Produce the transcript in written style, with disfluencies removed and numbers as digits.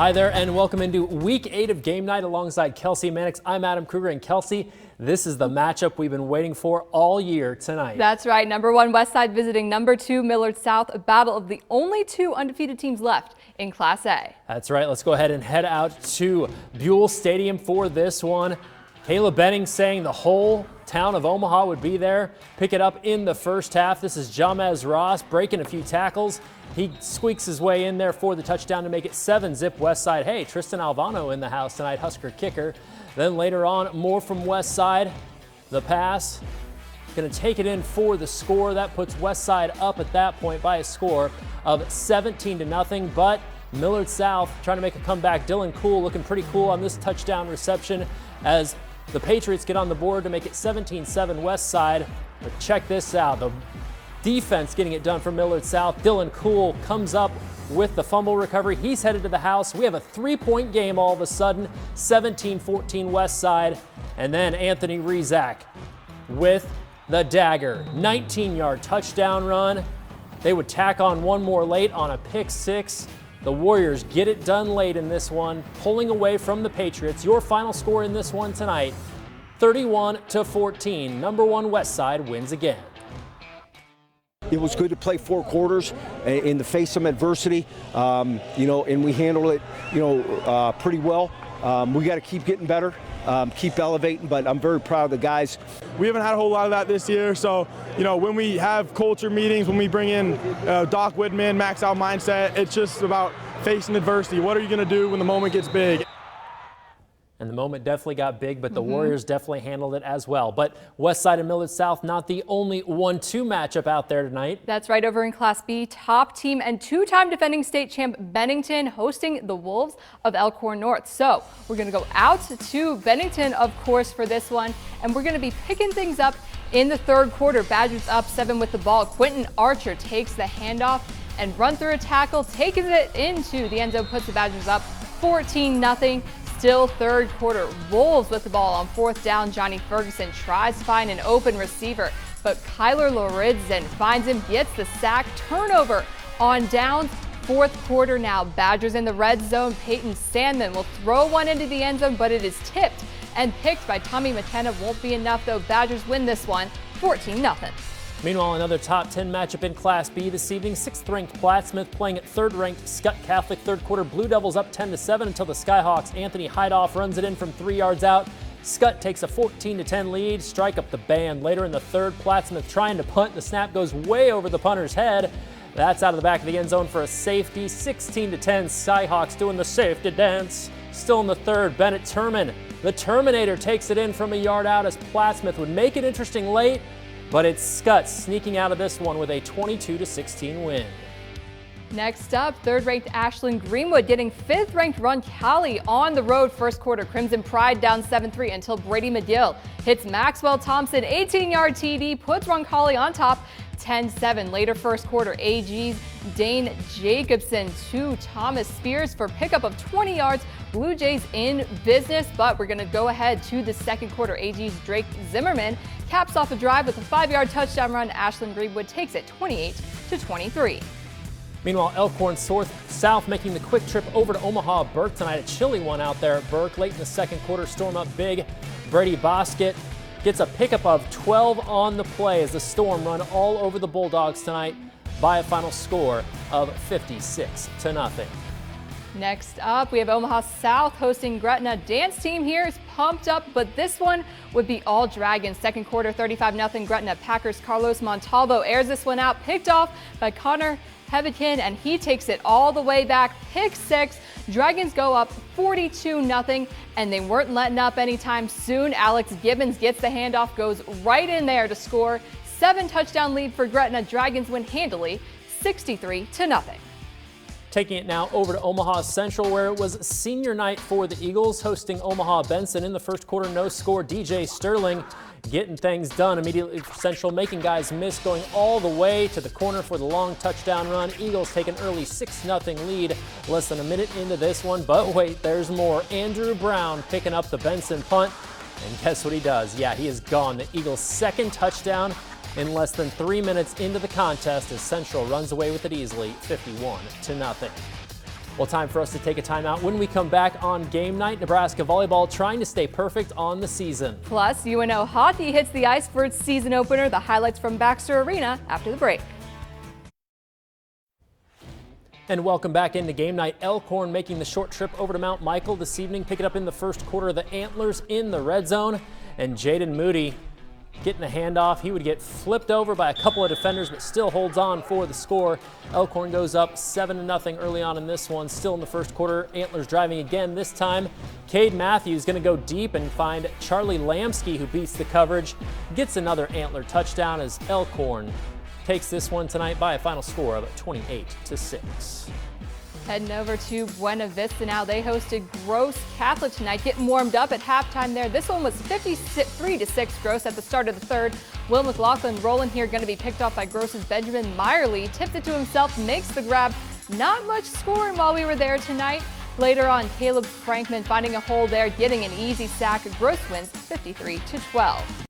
Hi there and welcome into week 8 of game night alongside Kelsey Mannix. I'm Adam Kruger, and Kelsey, this is the matchup we've been waiting for all year tonight. That's right. Number 1 Westside visiting number 2 Millard South, a battle of the only 2 undefeated teams left in Class A. That's right. Let's go ahead and head out to Buell Stadium for this one. Caleb Benning saying the whole town of Omaha would be there. Pick it up in the first half. This is Jamez Ross breaking a few tackles. He squeaks his way in there for the touchdown to make it 7-zip Westside. Hey, Tristan Alvano in the house tonight, Husker kicker. Then later on, more from Westside. The pass, going to take it in for the score. That puts Westside up at that point by a score of 17-0. But Millard South trying to make a comeback. Dylan Cool looking pretty cool on this touchdown reception as the Patriots get on the board to make it 17-7 Westside. But check this out. The defense getting it done for Millard South. Dylan Cool comes up with the fumble recovery. He's headed to the house. We have a 3-point game all of a sudden, 17-14 Westside. And then Anthony Rizak with the dagger. 19-yard touchdown run. They would tack on one more late on a pick 6. The Warriors get it done late in this one, pulling away from the Patriots. Your final score in this one tonight, 31-14. Number 1 Westside wins again. It was good to play 4 quarters in the face of adversity, and we handled it, pretty well. We got to keep getting better, keep elevating, but I'm very proud of the guys. We haven't had a whole lot of that this year, so, when we have culture meetings, when we bring in Doc Whitman, max out mindset, it's just about facing adversity. What are you going to do when the moment gets big? And the moment definitely got big, but the Warriors definitely handled it as well. But Westside and Millard South, not the only 1-2 matchup out there tonight. That's right. Over in Class B, top team and 2-time defending state champ Bennington hosting the Wolves of Elkhorn North. So we're going to go out to Bennington, of course, for this one, and we're going to be picking things up in the third quarter. Badgers up 7 with the ball. Quentin Archer takes the handoff and run through a tackle, takes it into the end zone, puts the Badgers up 14-0. Still third quarter. Wolves with the ball on 4th down. Johnny Ferguson tries to find an open receiver, but Kyler Loridzin finds him, gets the sack. Turnover on downs. 4th quarter now. Badgers in the red zone. Peyton Sandman will throw one into the end zone, but it is tipped and picked by Tommy McKenna. Won't be enough, though. Badgers win this one 14-0. Meanwhile, another top 10 matchup in Class B this evening. 6th-ranked Plattsmouth playing at 3rd-ranked Scott Catholic. Third quarter, Blue Devils up 10-7 until the Skyhawks' Anthony Heidoff runs it in from 3 yards out. Scott takes a 14-10 lead. Strike up the band. Later in the third, Plattsmouth trying to punt. The snap goes way over the punter's head. That's out of the back of the end zone for a safety. 16-10, Skyhawks doing the safety dance. Still in the third, Bennett Turman, the Terminator, takes it in from a yard out as Plattsmouth would make it interesting late. But it's Scott sneaking out of this one with a 22-16 win. Next up, 3rd-ranked Ashland Greenwood getting 5th-ranked Roncalli on the road. First quarter, Crimson Pride down 7-3 until Brady McGill hits Maxwell Thompson. 18-yard TD puts Roncalli on top 10-7. Later first quarter, AG's Dane Jacobson to Thomas Spears for pickup of 20 yards. Blue Jays in business, but we're going to go ahead to the second quarter. AG's Drake Zimmerman caps off a drive with a 5-yard touchdown run. Ashland Greenwood takes it 28-23. Meanwhile, Elkhorn South making the quick trip over to Omaha. Burke tonight, a chilly one out there at Burke. Late in the second quarter, Storm up big. Brady Bosket gets a pickup of 12 on the play as the Storm run all over the Bulldogs tonight by a final score of 56-0. Next up, we have Omaha South hosting Gretna. Dance team here is pumped up, but this one would be all Dragons. Second quarter, 35-0 Gretna. Packers' Carlos Montalvo airs this one out, picked off by Connor Hevikin, and he takes it all the way back. Pick 6. Dragons go up 42-0, and they weren't letting up anytime soon. Alex Gibbons gets the handoff, goes right in there to score. 7-touchdown lead for Gretna. Dragons win handily, 63-0. Taking it now over to Omaha Central, where it was senior night for the Eagles, hosting Omaha Benson. In the first quarter, no score. DJ Sterling getting things done immediately for Central, making guys miss, going all the way to the corner for the long touchdown run. Eagles take an early 6-0 lead less than a minute into this one. But wait, there's more. Andrew Brown picking up the Benson punt. And guess what he does? Yeah, he is gone. The Eagles' second touchdown in less than 3 minutes into the contest as Central runs away with it easily, 51-0. Well, time for us to take a timeout. When we come back on game night, Nebraska volleyball trying to stay perfect on the season. Plus, UNO hockey hits the ice for its season opener. The highlights from Baxter Arena after the break. And welcome back into game night. Elkhorn making the short trip over to Mount Michael this evening, picking up in the first quarter the Antlers in the red zone. And Jaden Moody getting a handoff. He would get flipped over by a couple of defenders, but still holds on for the score. Elkhorn goes up 7-0 early on in this one. Still in the first quarter, Antlers driving again. This time, Cade Matthews going to go deep and find Charlie Lamsky, who beats the coverage. Gets another Antler touchdown as Elkhorn takes this one tonight by a final score of 28-6. Heading over to Buena Vista now. They hosted Gross Catholic tonight, getting warmed up at halftime there. This one was 53-6 Gross at the start of the third. Will McLaughlin rolling here, going to be picked off by Gross's Benjamin Meyerly. Tipped it to himself, makes the grab. Not much scoring while we were there tonight. Later on, Caleb Frankman finding a hole there, getting an easy sack. Gross wins 53-12.